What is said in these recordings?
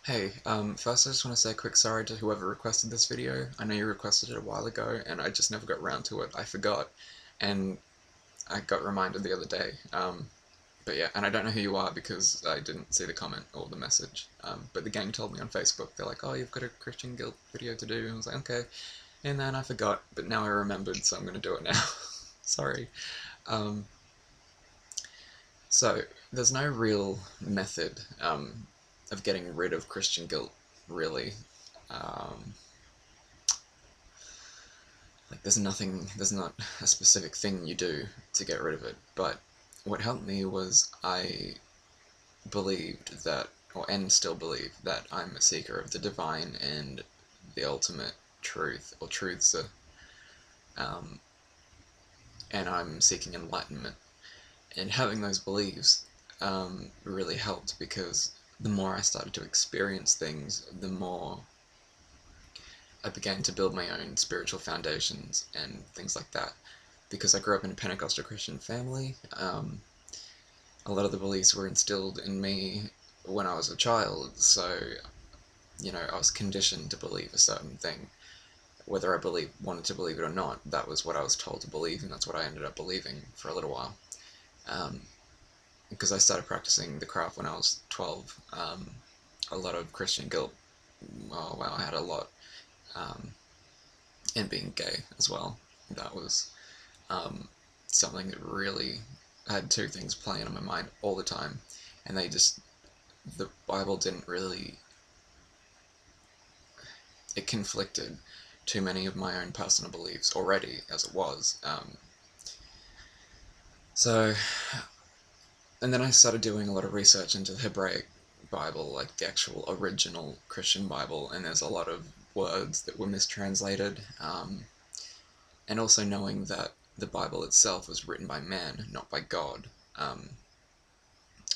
Hey, first I just want to say a quick sorry to whoever requested this video. I know you requested it a while ago, and I just never got around to it. I forgot, and I got reminded the other day. But yeah, and I don't know who you are because I didn't see the comment or the message. But the gang told me on Facebook, they're like, oh, you've got a Christian Guilt video to do. And I was like, okay. And then I forgot, but now I remembered, so I'm going to do it now. Sorry. Um, so, there's no real method of getting rid of Christian guilt, really. Um, there's not a specific thing you do to get rid of it. But what helped me was I believed that, and still believe, that I'm a seeker of the divine and the ultimate truth, or truths, um, and I'm seeking enlightenment. And having those beliefs really helped because the more I started to experience things, the more I began to build my own spiritual foundations and things like that. Because I grew up in a Pentecostal Christian family, a lot of the beliefs were instilled in me when I was a child, so I was conditioned to believe a certain thing. Whether wanted to believe it or not, that was what I was told to believe, and that's what I ended up believing for a little while. Um, because I started practicing the craft when I was 12. A lot of Christian guilt. Oh wow, I had a lot. Um, and being gay as well. That was um, something that really had two things playing on my mind all the time, and the Bible didn't really, it conflicted too many of my own personal beliefs already as it was. So, and then I started doing a lot of research into the Hebraic Bible, like the actual original Christian Bible, and there's a lot of words that were mistranslated, and also knowing that the Bible itself was written by man, not by God.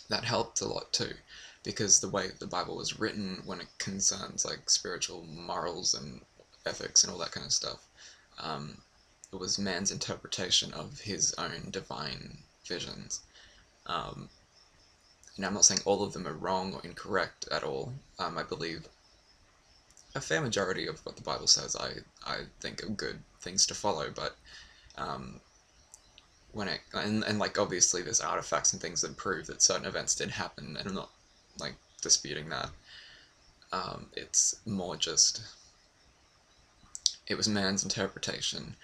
That helped a lot too, because the way the Bible was written when it concerns like spiritual morals and ethics and all that kind of stuff, it was man's interpretation of his own divine visions. Um, and I'm not saying all of them are wrong or incorrect at all. I believe a fair majority of what the Bible says I think are good things to follow, but um, and like obviously there's artifacts and things that prove that certain events did happen, and I'm not like disputing that. It's more just it was man's interpretation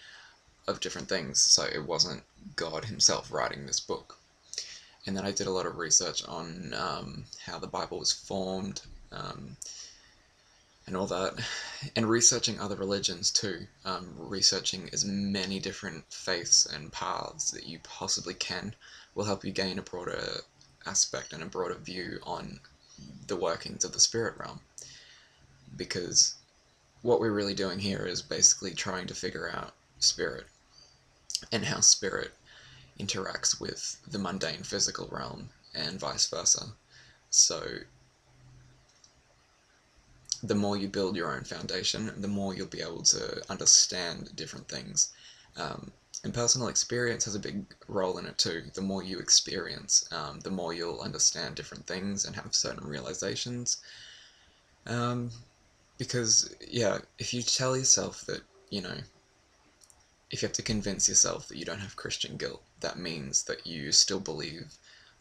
of different things, so it wasn't God himself writing this book. And then I did a lot of research on how the Bible was formed, um, and all that, and researching other religions too, researching as many different faiths and paths that you possibly can will help you gain a broader aspect and a broader view on the workings of the spirit realm. Because what we're really doing here is basically trying to figure out spirit and how spirit interacts with the mundane physical realm and vice versa. So the more you build your own foundation, the more you'll be able to understand different things. And personal experience has a big role in it too. The more you experience, the more you'll understand different things and have certain realizations. Um, because, yeah, if you tell yourself that, you know, if you have to convince yourself that you don't have Christian guilt, that means that you still believe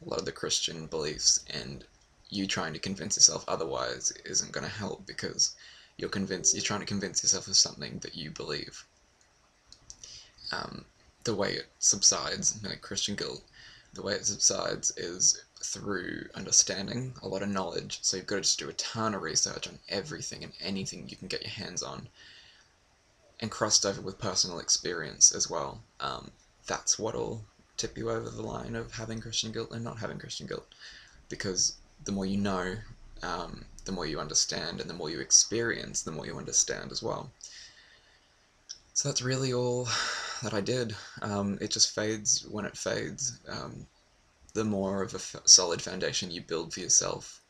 a lot of the Christian beliefs, and you trying to convince yourself otherwise isn't going to help because you're trying to convince yourself of something that you believe. Um, the way it subsides, like Christian guilt, the way it subsides is through understanding, a lot of knowledge. So you've got to just do a ton of research on everything and anything you can get your hands on, and crossed over with personal experience as well. That's what'll tip you over the line of having Christian guilt and not having Christian guilt, because the more you know, the more you understand, and the more you experience, the more you understand as well. So that's really all that I did. It just fades when it fades. The more of a solid foundation you build for yourself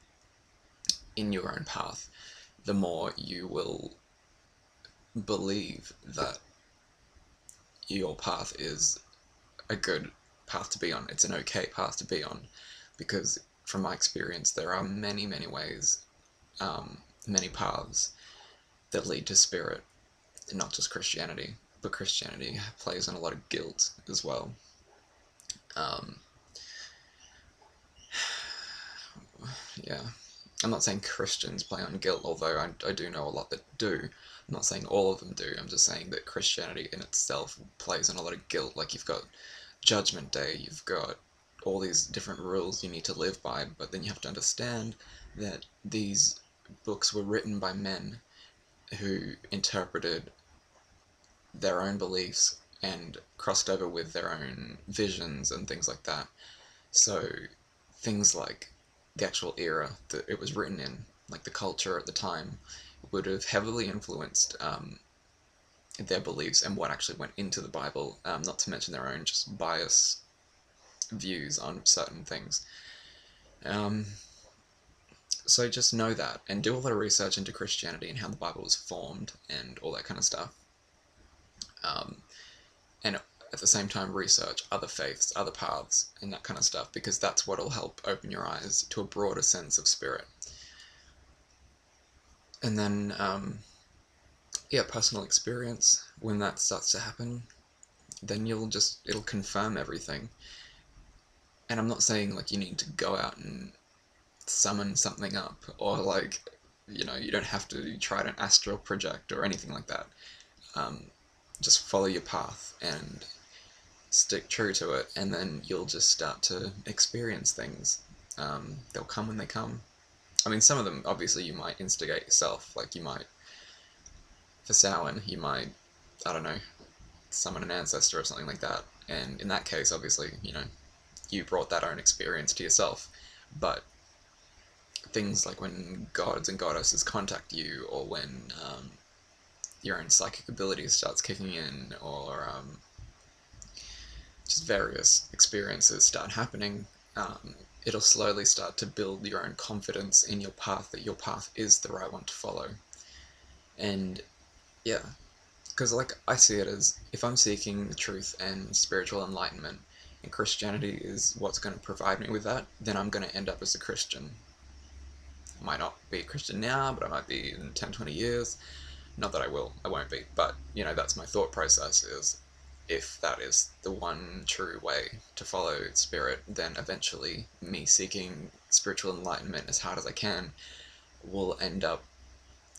in your own path, the more you will believe that your path is a good path to be on. It's an okay path to be on, because from my experience, there are many, many ways many paths that lead to spirit, and not just Christianity, but Christianity plays on a lot of guilt as well. Um, yeah, I'm not saying Christians play on guilt, although I do know a lot that do. I'm not saying all of them do. I'm just saying that Christianity in itself plays on a lot of guilt. Like, you've got Judgment Day, you've got all these different rules you need to live by, but then you have to understand that these books were written by men who interpreted their own beliefs and crossed over with their own visions and things like that. So things like the actual era that it was written in, like the culture at the time, would have heavily influenced their beliefs and what actually went into the Bible, not to mention their own just bias views on certain things. Um, so just know that, and do a lot of research into Christianity and how the Bible was formed and all that kind of stuff. And at the same time, research other faiths, other paths, and that kind of stuff, because that's what will help open your eyes to a broader sense of spirit. And then, yeah, personal experience, when that starts to happen, then it'll confirm everything. And I'm not saying, like, you need to go out and summon something up, or, like, you don't have to try to astral project or anything like that. Just follow your path and stick true to it, and then you'll just start to experience things. They'll come when they come. I mean, some of them, obviously, you might instigate yourself. Like, you might, for Samhain, you might, I don't know, summon an ancestor or something like that. And in that case, obviously, you brought that own experience to yourself. But things like when gods and goddesses contact you, or when your own psychic ability starts kicking in, or just various experiences start happening, it'll slowly start to build your own confidence in your path, that your path is the right one to follow. And yeah, because, like, I see it as, if I'm seeking the truth and spiritual enlightenment, and Christianity is what's going to provide me with that, then I'm going to end up as a Christian. I might not be a Christian now, but I might be in 10, 20 years. Not that I won't be, but, that's my thought process is, if that is the one true way to follow spirit, then eventually me seeking spiritual enlightenment as hard as I can will end up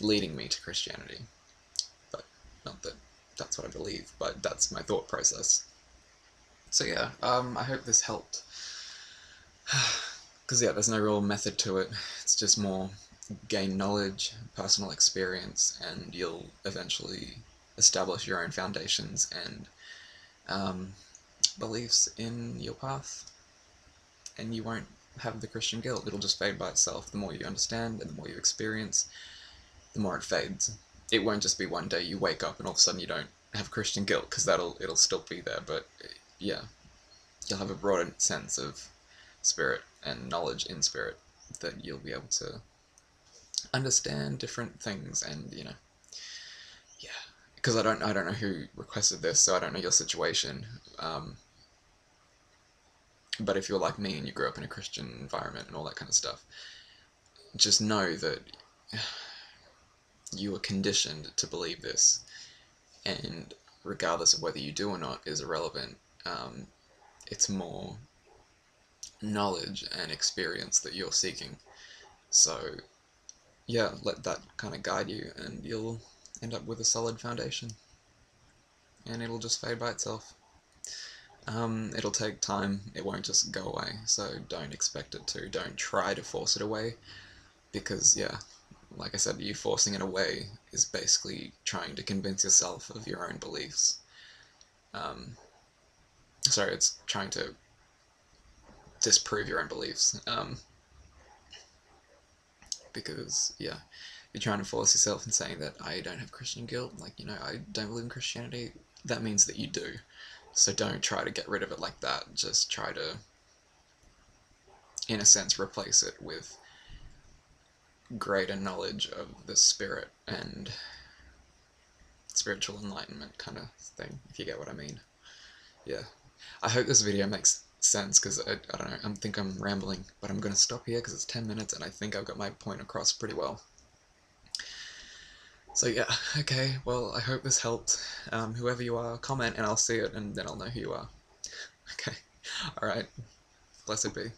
leading me to Christianity. But not that that's what I believe, but that's my thought process. So yeah, I hope this helped. Because yeah, there's no real method to it. It's just more gain knowledge, personal experience, and you'll eventually establish your own foundations and beliefs in your path, and you won't have the Christian guilt. It'll just fade by itself. The more you understand and the more you experience, the more it fades. It won't just be one day you wake up and all of a sudden you don't have Christian guilt, because it'll still be there. But yeah, you'll have a broader sense of spirit and knowledge in spirit, that you'll be able to understand different things. And yeah, because I don't know who requested this, so I don't know your situation. But if you're like me and you grew up in a Christian environment and all that kind of stuff, just know that you are conditioned to believe this, and regardless of whether you do or not is irrelevant. It's more knowledge and experience that you're seeking. So yeah, let that kind of guide you, and you'll end up with a solid foundation, and it'll just fade by itself. It'll take time, it won't just go away, so don't expect it to. Don't try to force it away, because yeah, like I said, you forcing it away is basically trying to convince yourself of your own beliefs. Sorry, it's trying to disprove your own beliefs. Because yeah, you're trying to force yourself and saying that I don't have Christian guilt, like, I don't believe in Christianity, that means that you do. So don't try to get rid of it like that. Just try to, in a sense, replace it with greater knowledge of the spirit and spiritual enlightenment kind of thing, if you get what I mean. Yeah. I hope this video makes sense, because I don't know, I think I'm rambling, but I'm going to stop here because it's 10 minutes and I think I've got my point across pretty well. So yeah, okay, well, I hope this helped. Whoever you are, comment and I'll see it and then I'll know who you are. Okay, alright, blessed be.